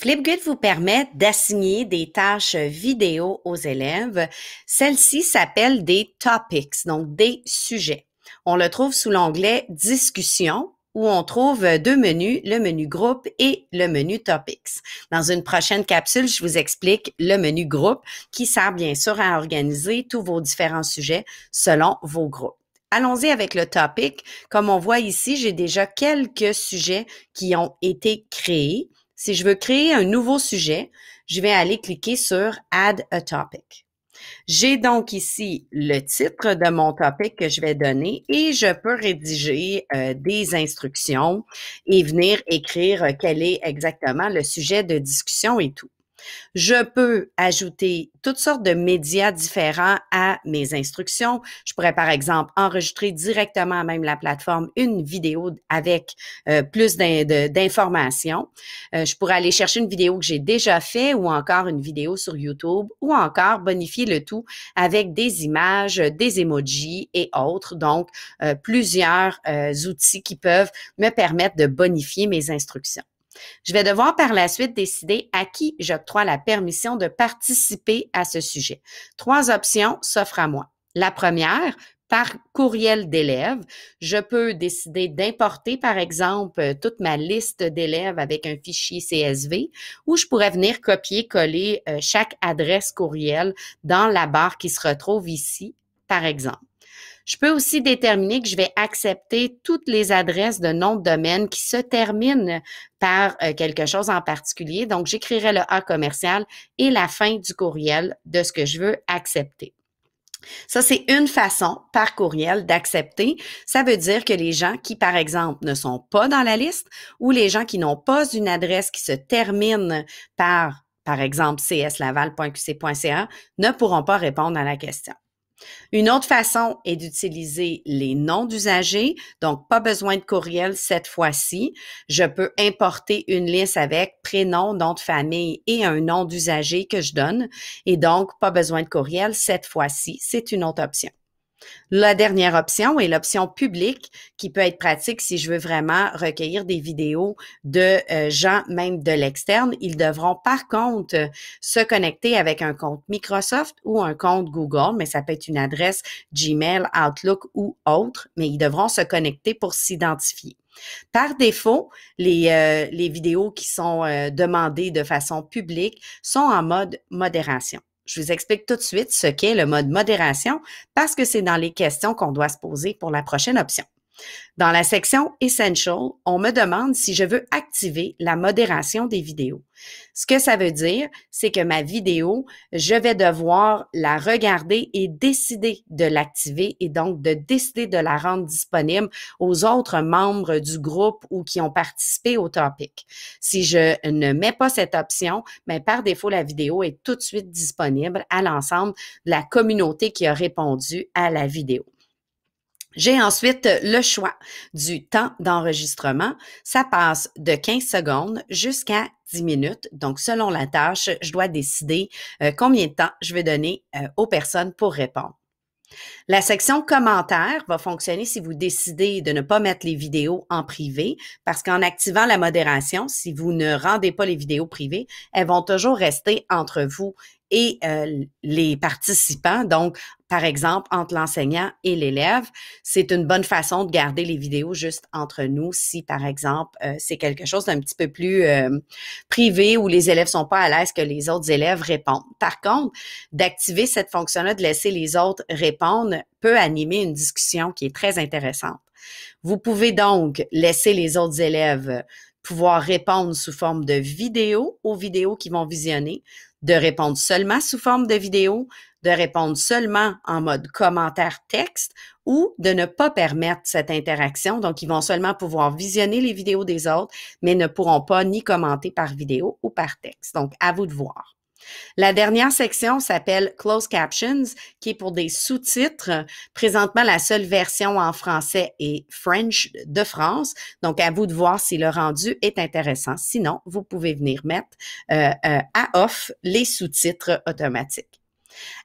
Flipgrid vous permet d'assigner des tâches vidéo aux élèves. Celle-ci s'appelle des topics, donc des sujets. On le trouve sous l'onglet Discussion où on trouve deux menus, le menu groupe et le menu topics. Dans une prochaine capsule, je vous explique le menu groupe qui sert bien sûr à organiser tous vos différents sujets selon vos groupes. Allons-y avec le topic. Comme on voit ici, j'ai déjà quelques sujets qui ont été créés. Si je veux créer un nouveau sujet, je vais aller cliquer sur Add a topic. J'ai donc ici le titre de mon topic que je vais donner et je peux rédiger des instructions et venir écrire quel est exactement le sujet de discussion et tout. Je peux ajouter toutes sortes de médias différents à mes instructions. Je pourrais, par exemple, enregistrer directement à même la plateforme une vidéo avec plus d'informations. Je pourrais aller chercher une vidéo que j'ai déjà faite ou encore une vidéo sur YouTube ou encore bonifier le tout avec des images, des emojis et autres. Donc, plusieurs outils qui peuvent me permettre de bonifier mes instructions. Je vais devoir par la suite décider à qui j'octroie la permission de participer à ce sujet. Trois options s'offrent à moi. La première, par courriel d'élèves, je peux décider d'importer, par exemple, toute ma liste d'élèves avec un fichier CSV ou je pourrais venir copier-coller chaque adresse courriel dans la barre qui se retrouve ici, par exemple. Je peux aussi déterminer que je vais accepter toutes les adresses de nom de domaine qui se terminent par quelque chose en particulier. Donc, j'écrirai le A commercial et la fin du courriel de ce que je veux accepter. Ça, c'est une façon par courriel d'accepter. Ça veut dire que les gens qui, par exemple, ne sont pas dans la liste ou les gens qui n'ont pas une adresse qui se termine par exemple, cslaval.qc.ca, ne pourront pas répondre à la question. Une autre façon est d'utiliser les noms d'usagers, donc pas besoin de courriel cette fois-ci. Je peux importer une liste avec prénom, nom de famille et un nom d'usager que je donne et donc pas besoin de courriel cette fois-ci. C'est une autre option. La dernière option est l'option publique qui peut être pratique si je veux vraiment recueillir des vidéos de gens même de l'externe. Ils devront par contre se connecter avec un compte Microsoft ou un compte Google, mais ça peut être une adresse Gmail, Outlook ou autre, mais ils devront se connecter pour s'identifier. Par défaut, les vidéos qui sont demandées de façon publique sont en mode modération. Je vous explique tout de suite ce qu'est le mode modération parce que c'est dans les questions qu'on doit se poser pour la prochaine option. Dans la section Essential, on me demande si je veux activer la modération des vidéos. Ce que ça veut dire, c'est que ma vidéo, je vais devoir la regarder et décider de l'activer et donc de décider de la rendre disponible aux autres membres du groupe ou qui ont participé au topic. Si je ne mets pas cette option, mais par défaut, la vidéo est tout de suite disponible à l'ensemble de la communauté qui a répondu à la vidéo. J'ai ensuite le choix du temps d'enregistrement. Ça passe de 15 secondes jusqu'à 10 minutes. Donc, selon la tâche, je dois décider combien de temps je vais donner aux personnes pour répondre. La section commentaires va fonctionner si vous décidez de ne pas mettre les vidéos en privé parce qu'en activant la modération, si vous ne rendez pas les vidéos privées, elles vont toujours rester entre vous et les participants. Donc, par exemple, entre l'enseignant et l'élève, c'est une bonne façon de garder les vidéos juste entre nous si, par exemple, c'est quelque chose d'un petit peu plus privé où les élèves sont pas à l'aise que les autres élèves répondent. Par contre, d'activer cette fonction-là, de laisser les autres répondre, peut animer une discussion qui est très intéressante. Vous pouvez donc laisser les autres élèves pouvoir répondre sous forme de vidéo aux vidéos qu'ils vont visionner, de répondre seulement sous forme de vidéo, de répondre seulement en mode commentaire texte ou de ne pas permettre cette interaction. Donc, ils vont seulement pouvoir visionner les vidéos des autres, mais ne pourront pas ni commenter par vidéo ou par texte. Donc, à vous de voir. La dernière section s'appelle Closed Captions, qui est pour des sous-titres. Présentement, la seule version en français est French de France. Donc, à vous de voir si le rendu est intéressant. Sinon, vous pouvez venir mettre à off les sous-titres automatiques.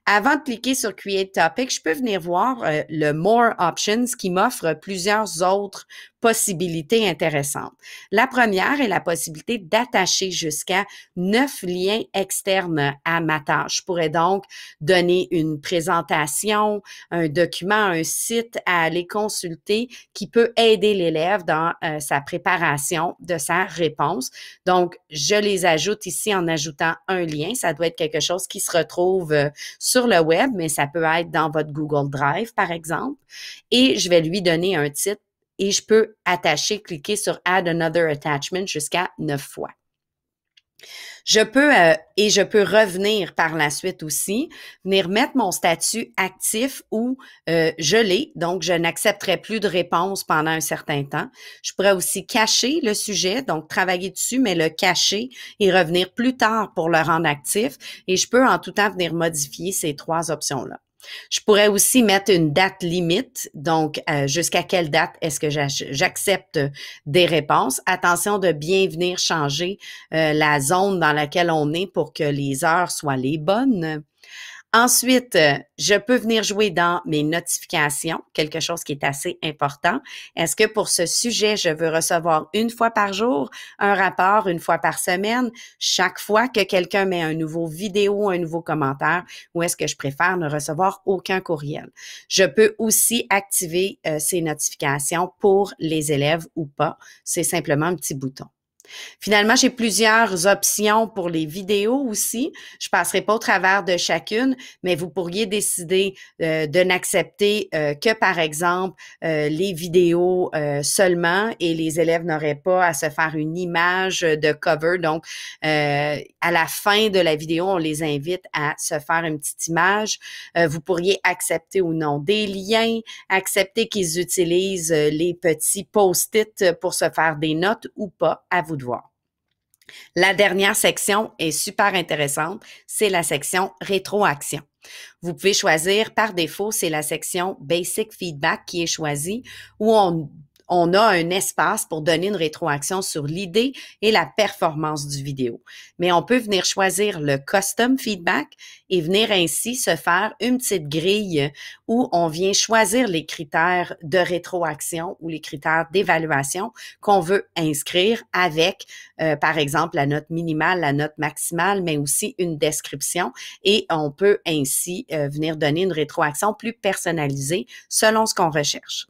Avant de cliquer sur Create Topic, je peux venir voir le More Options qui m'offre plusieurs autres possibilités intéressantes. La première est la possibilité d'attacher jusqu'à 9 liens externes à ma tâche. Je pourrais donc donner une présentation, un document, un site à aller consulter qui peut aider l'élève dans sa préparation de sa réponse. Donc, je les ajoute ici en ajoutant un lien. Ça doit être quelque chose qui se retrouve sur le web, mais ça peut être dans votre Google Drive, par exemple. Et je vais lui donner un titre et je peux attacher, cliquer sur Add Another Attachment jusqu'à 9 fois. Je peux revenir par la suite aussi, venir mettre mon statut actif ou gelé, donc je n'accepterai plus de réponse pendant un certain temps. Je pourrais aussi cacher le sujet, donc travailler dessus, mais le cacher et revenir plus tard pour le rendre actif. Et je peux en tout temps venir modifier ces 3 options-là. Je pourrais aussi mettre une date limite, donc jusqu'à quelle date est-ce que j'accepte des réponses. Attention de bien venir changer la zone dans laquelle on est pour que les heures soient les bonnes. Ensuite, je peux venir jouer dans mes notifications, quelque chose qui est assez important. Est-ce que pour ce sujet, je veux recevoir une fois par jour un rapport, une fois par semaine, chaque fois que quelqu'un met un nouveau vidéo, un nouveau commentaire, ou est-ce que je préfère ne recevoir aucun courriel? Je peux aussi activer ces notifications pour les élèves ou pas. C'est simplement un petit bouton. Finalement, j'ai plusieurs options pour les vidéos aussi. Je passerai pas au travers de chacune, mais vous pourriez décider de n'accepter que, par exemple, les vidéos seulement et les élèves n'auraient pas à se faire une image de cover. Donc, à la fin de la vidéo, on les invite à se faire une petite image. Vous pourriez accepter ou non des liens, accepter qu'ils utilisent les petits post-it pour se faire des notes ou pas, à vous de voir. La dernière section est super intéressante, c'est la section rétroaction. Vous pouvez choisir par défaut, c'est la section Basic Feedback qui est choisie où on a un espace pour donner une rétroaction sur l'idée et la performance du vidéo. Mais on peut venir choisir le Custom Feedback et venir ainsi se faire une petite grille où on vient choisir les critères de rétroaction ou les critères d'évaluation qu'on veut inscrire avec, par exemple, la note minimale, la note maximale, mais aussi une description. Et on peut ainsi venir donner une rétroaction plus personnalisée selon ce qu'on recherche.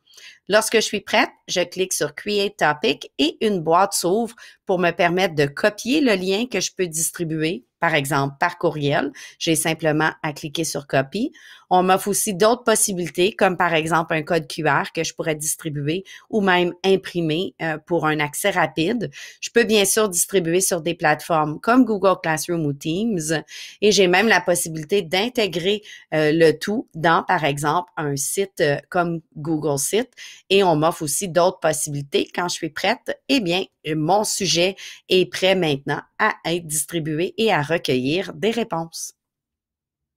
Lorsque je suis prête, je clique sur Create Topic et une boîte s'ouvre pour me permettre de copier le lien que je peux distribuer, par exemple par courriel. J'ai simplement à cliquer sur Copy. On m'offre aussi d'autres possibilités, comme par exemple un code QR que je pourrais distribuer ou même imprimer pour un accès rapide. Je peux bien sûr distribuer sur des plateformes comme Google Classroom ou Teams et j'ai même la possibilité d'intégrer le tout dans, par exemple, un site comme Google Site et on m'offre aussi d'autres possibilités. Quand je suis prête, eh bien, mon sujet est prêt maintenant à être distribué et à recueillir des réponses.